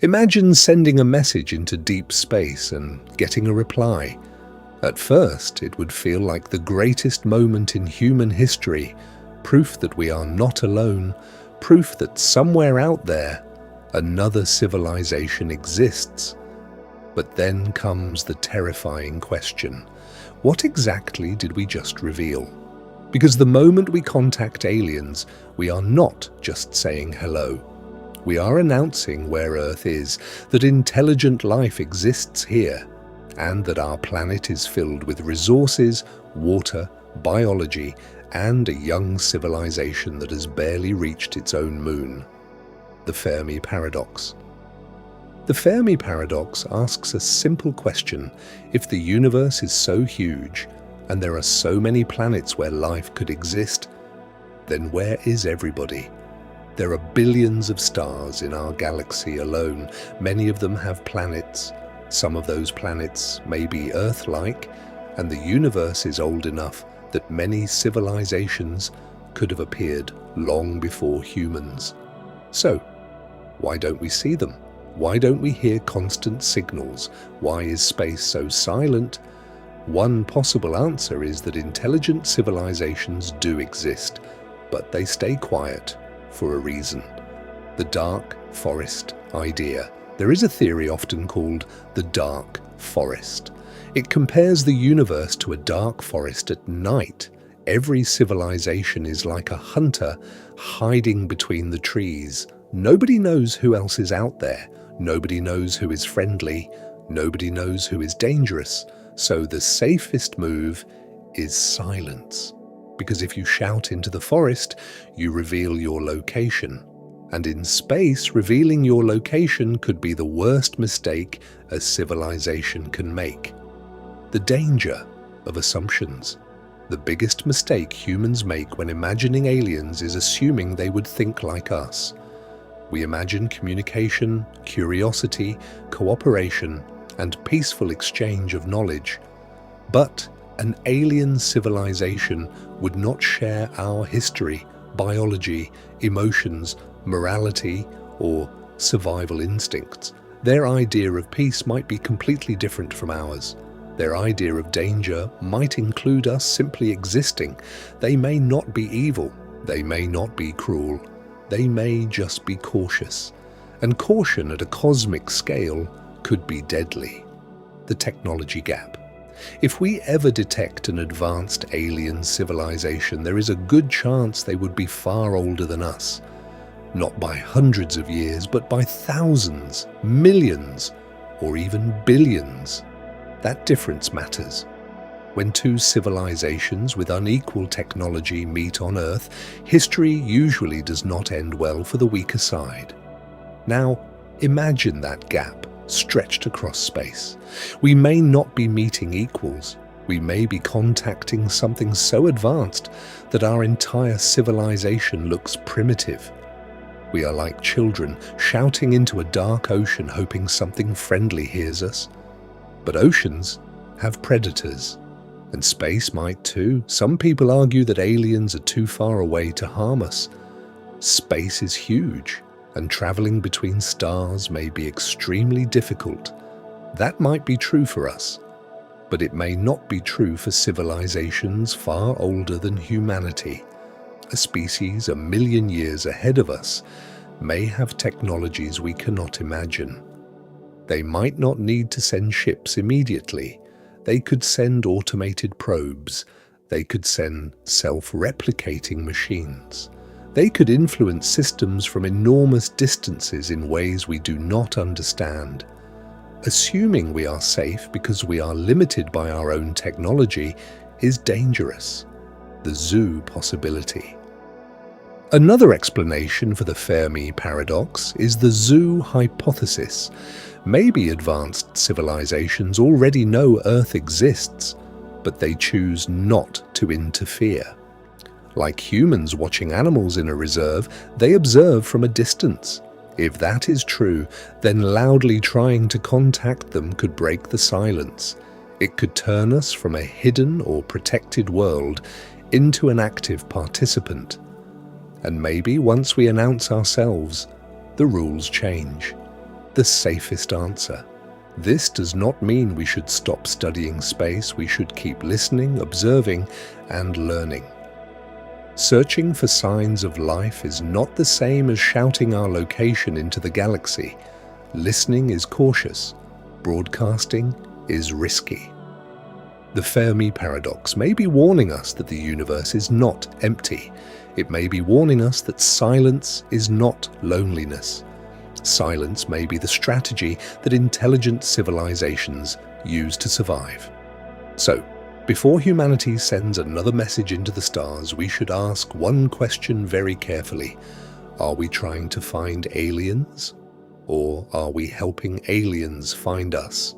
Imagine sending a message into deep space and getting a reply. At first, it would feel like the greatest moment in human history, proof that we are not alone, proof that somewhere out there, another civilization exists. But then comes the terrifying question: what exactly did we just reveal? Because the moment we contact aliens, we are not just saying hello. We are announcing where Earth is, that intelligent life exists here, and that our planet is filled with resources, water, biology, and a young civilization that has barely reached its own moon. The Fermi Paradox. The Fermi Paradox asks a simple question: if the universe is so huge, and there are so many planets where life could exist, then where is everybody? There are billions of stars in our galaxy alone. Many of them have planets. Some of those planets may be Earth-like, and the universe is old enough that many civilizations could have appeared long before humans. So, why don't we see them? Why don't we hear constant signals? Why is space so silent? One possible answer is that intelligent civilizations do exist, but they stay quiet for a reason. The dark forest idea. There is a theory often called the dark forest. It compares the universe to a dark forest at night. Every civilization is like a hunter hiding between the trees. Nobody knows who else is out there. Nobody knows who is friendly. Nobody knows who is dangerous. So the safest move is silence. Because if you shout into the forest, you reveal your location. And in space, revealing your location could be the worst mistake a civilization can make. The danger of assumptions. The biggest mistake humans make when imagining aliens is assuming they would think like us. We imagine communication, curiosity, cooperation, and peaceful exchange of knowledge. But an alien civilization would not share our history, biology, emotions, morality, or survival instincts. Their idea of peace might be completely different from ours. Their idea of danger might include us simply existing. They may not be evil. They may not be cruel. They may just be cautious. And caution at a cosmic scale could be deadly. The technology gap. If we ever detect an advanced alien civilization, there is a good chance they would be far older than us. Not by hundreds of years, but by thousands, millions, or even billions. That difference matters. When two civilizations with unequal technology meet on Earth, history usually does not end well for the weaker side. Now, imagine that gap stretched across space. We may not be meeting equals. We may be contacting something so advanced that our entire civilization looks primitive. We are like children shouting into a dark ocean hoping something friendly hears us. But oceans have predators. And space might too. Some people argue that aliens are too far away to harm us. Space is huge, and traveling between stars may be extremely difficult. That might be true for us, but it may not be true for civilizations far older than humanity. A species 1,000,000 years ahead of us may have technologies we cannot imagine. They might not need to send ships immediately. They could send automated probes. They could send self-replicating machines. They could influence systems from enormous distances in ways we do not understand. Assuming we are safe because we are limited by our own technology is dangerous. The zoo possibility. Another explanation for the Fermi Paradox is the zoo hypothesis. Maybe advanced civilizations already know Earth exists, but they choose not to interfere. Like humans watching animals in a reserve, they observe from a distance. If that is true, then loudly trying to contact them could break the silence. It could turn us from a hidden or protected world into an active participant. And maybe once we announce ourselves, the rules change. the safest answer. This does not mean we should stop studying space. We should keep listening, observing, and learning. Searching for signs of life is not the same as shouting our location into the galaxy. Listening is cautious. Broadcasting is risky. The Fermi Paradox may be warning us that the universe is not empty. It may be warning us that silence is not loneliness. Silence may be the strategy that intelligent civilizations use to survive. So, before humanity sends another message into the stars, we should ask one question very carefully. Are we trying to find aliens? Or are we helping aliens find us?